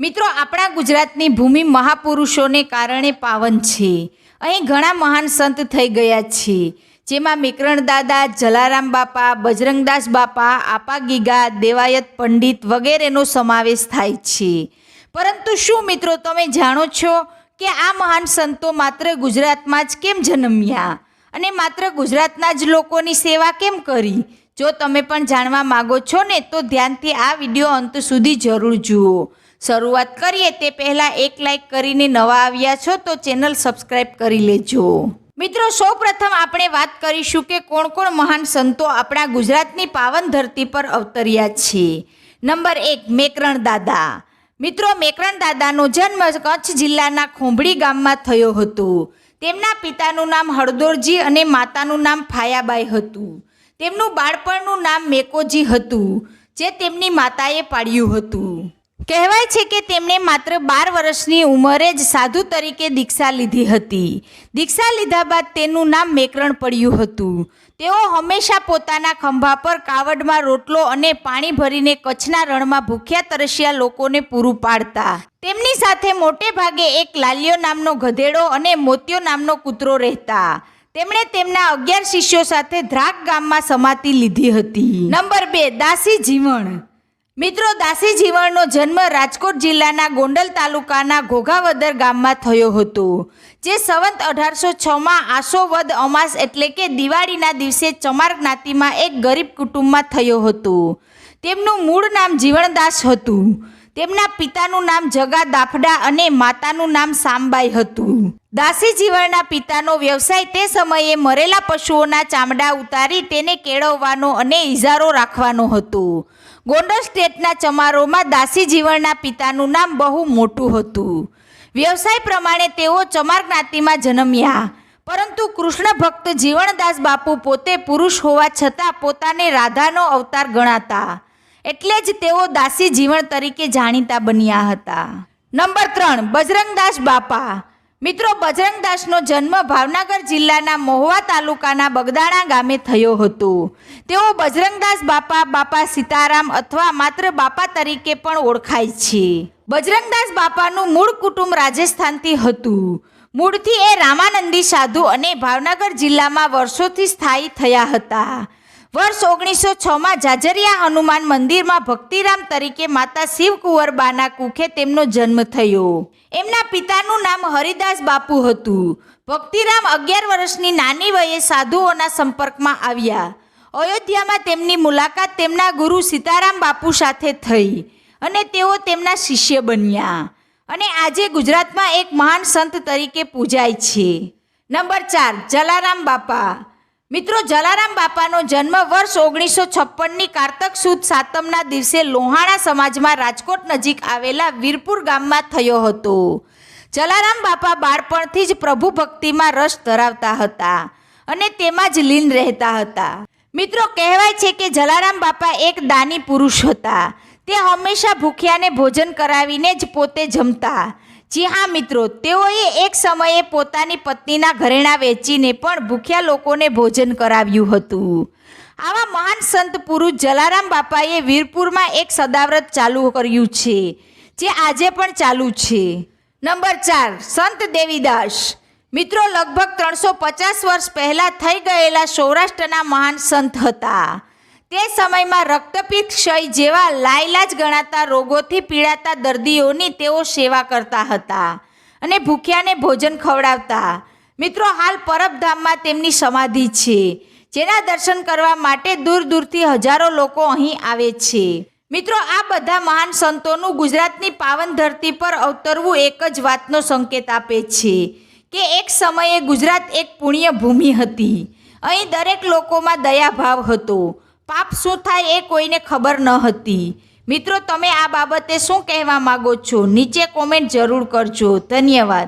મિત્રો, આપણા ગુજરાતની ભૂમિ મહાપુરુષોને કારણે પાવન છે. અહીં ઘણા મહાન સંત થઈ ગયા છે, જેમાં મેકરણ દાદા, જલારામ બાપા, બજરંગદાસ બાપા, આપા ગીગા, દેવાયત પંડિત વગેરેનો સમાવેશ થાય છે. પરંતુ શું મિત્રો તમે જાણો છો કે આ મહાન સંતો માત્ર ગુજરાતમાં જ કેમ જન્મ્યા અને માત્ર ગુજરાતના જ લોકોની સેવા કેમ કરી? જો તમે પણ જાણવા માગો છો ને તો ધ્યાનથી આ વિડીયો અંત સુધી જરૂર જુઓ. શરૂઆત કરીએ તે પહેલાં એક લાઈક કરીને નવા આવ્યા છો તો ચેનલ સબસ્ક્રાઈબ કરી લેજો. મિત્રો, સૌપ્રથમ આપણે વાત કરીશું કે કોણ કોણ મહાન સંતો આપણા ગુજરાતની પાવન ધરતી પર અવતર્યા છે. નંબર 1, મેકરણ દાદા. મિત્રો, મેકરણ દાદાનો જન્મ કચ્છ જિલ્લાના ખોંભળી ગામમાં થયો હતો. તેમના પિતાનું નામ હળદોરજી અને માતાનું નામ ફાયાબાઈ હતું. તેમનું બાળપણનું નામ મેકોજી હતું, જે તેમની માતાએ પાડ્યું હતું. કહેવાય છે કે તેમણે માત્ર 12 વર્ષની ઉંમરે જ સાધુ તરીકે દીક્ષા લીધી હતી. દીક્ષા લીધા બાદ તેનું નામ મેકરણ પડ્યું હતું. તેઓ હંમેશા પોતાના ખંભા પર કાવડમાં રોટલો અને પાણી ભરીને કચ્છના રણમાં ભૂખ્યા તરસ્યા લોકોને પૂરું પાડતા. તેમની સાથે મોટે ભાગે એક લાલ્યો નામનો ગધેડો અને મોતિયો નામનો કૂતરો રહેતા. તેમણે તેમના 11 શિષ્યો સાથે દ્રાક ગામમાં સમાધિ લીધી હતી. નંબર 2, દાસી જીવણ. મિત્રો, દાસી જીવણનો જન્મ રાજકોટ જિલ્લાના ગોંડલ તાલુકાના ઘોઘાવદર ગામમાં થયો હતો, જે સંવત 1806માં આસો વદ અમાસ એટલે કે દિવાળીના દિવસે ચમાર જ્ઞાતિમાં એક ગરીબ કુટુંબમાં થયો હતો. તેમનું મૂળ નામ જીવણદાસ હતું. તેમના પિતાનું નામ જગા દાફડા અને માતાનું નામ સામબાઈ હતું. દાસી જીવણના પિતાનો વ્યવસાય તે સમયે મરેલા પશુઓના ચામડા ઉતારી તેને કેળવવાનો અને ઇજારો રાખવાનો હતો. ગોંડલ સ્ટેટના ચમારોમાં દાસી જીવણના પિતાનું નામ બહુ મોટું હતું. વ્યવસાય પ્રમાણે તેઓ ચમાર જ્ઞાતિમાં જન્મ્યા, પરંતુ કૃષ્ણ ભક્ત જીવણદાસ બાપુ પોતે પુરુષ હોવા છતાં પોતાને રાધાનો અવતાર ગણાતા, એટલે જ તેઓ દાસી જીવણ તરીકે જાણીતા બન્યા હતા. નંબર 3, બજરંગદાસ બાપા. મિત્રો, બજરંગદાસનો જન્મ ભાવનગર જિલ્લાના મહુવા તાલુકાના બગદાણા ગામે થયો હતો. તેઓ બજરંગદાસ બાપા, બાપા સીતારામ અથવા માત્ર બાપા તરીકે પણ ઓળખાય છે. બજરંગદાસ બાપાનું મૂળ કુટુંબ રાજસ્થાનથી હતું. મૂળથી એ રામાનંદી સાધુ અને ભાવનગર જિલ્લામાં વર્ષોથી સ્થાયી થયા હતા. વર્ષ 1906માં જાજરિયા હનુમાન મંદિરમાં ભક્તિરામ તરીકે માતા શિવકુંવરબાના કુખે તેમનો જન્મ થયો. એમના પિતાનું નામ હરિદાસ બાપુ હતું. ભક્તિરામ 11 વર્ષની નાની વયે સાધુઓના સંપર્કમાં આવ્યા. અયોધ્યામાં તેમની મુલાકાત તેમના ગુરુ સીતારામ બાપુ સાથે થઈ અને તેઓ તેમના શિષ્ય બન્યા અને આજે ગુજરાતમાં એક મહાન સંત તરીકે પૂજાય છે. નંબર 4, જલારામ બાપા. મિત્રો, જલારામ બાપાનો જન્મ વર્ષ 1956ની કારતક સુદ સાતમના દિવસે લોહાણા સમાજમાં રાજકોટ નજીક આવેલા વીરપુર ગામમાં થયો હતો. જલારામ બાપા બાળપણથી જ પ્રભુ ભક્તિમાં રસ ધરાવતા હતા અને તેમાં જ લીન રહેતા હતા. મિત્રો, કહેવાય છે કે જલારામ બાપા એક દાની પુરુષ હતા. તે હંમેશા ભૂખ્યાને ભોજન કરાવીને જ પોતે જમતા. જી હા મિત્રો, તેઓએ એક સમયે પોતાની પત્નીના ઘરેણાં વેચીને પણ ભૂખ્યા લોકોને ભોજન કરાવ્યું હતું. આવા મહાન સંત પુરુષ જલારામ બાપાએ વીરપુરમાં એક સદાવ્રત ચાલુ કર્યું છે, જે આજે પણ ચાલુ છે. નંબર 4, સંત દેવીદાસ. મિત્રો, લગભગ 350 વર્ષ પહેલાં થઈ ગયેલા સૌરાષ્ટ્રના મહાન સંત હતા. તે સમયમાં રક્તપિત્ત, ક્ષય જેવા લાઇલાજ ગણાતા રોગોથી પીડાતા દર્દીઓની તેઓ સેવા કરતા હતા અને ભૂખ્યાને ભોજન ખવડાવતા. મિત્રો, હાલ પરબધામમાં તેમની સમાધિ છે, જેના દર્શન કરવા માટે દૂર દૂરથી હજારો લોકો અહીં આવે છે. મિત્રો, આ બધા મહાન સંતોનું ગુજરાતની પાવન ધરતી પર અવતરવું એક જ વાતનો સંકેત આપે છે કે એક સમયે ગુજરાત એક પુણ્ય ભૂમિ હતી. અહીં દરેક લોકોમાં દયાભાવ હતો. પાપ શું થાય એ કોઈને ખબર ન હતી. મિત્રો, તમે આ બાબતે શું કહેવા માગો છો? નીચે કોમેન્ટ જરૂર કરજો. ધન્યવાદ.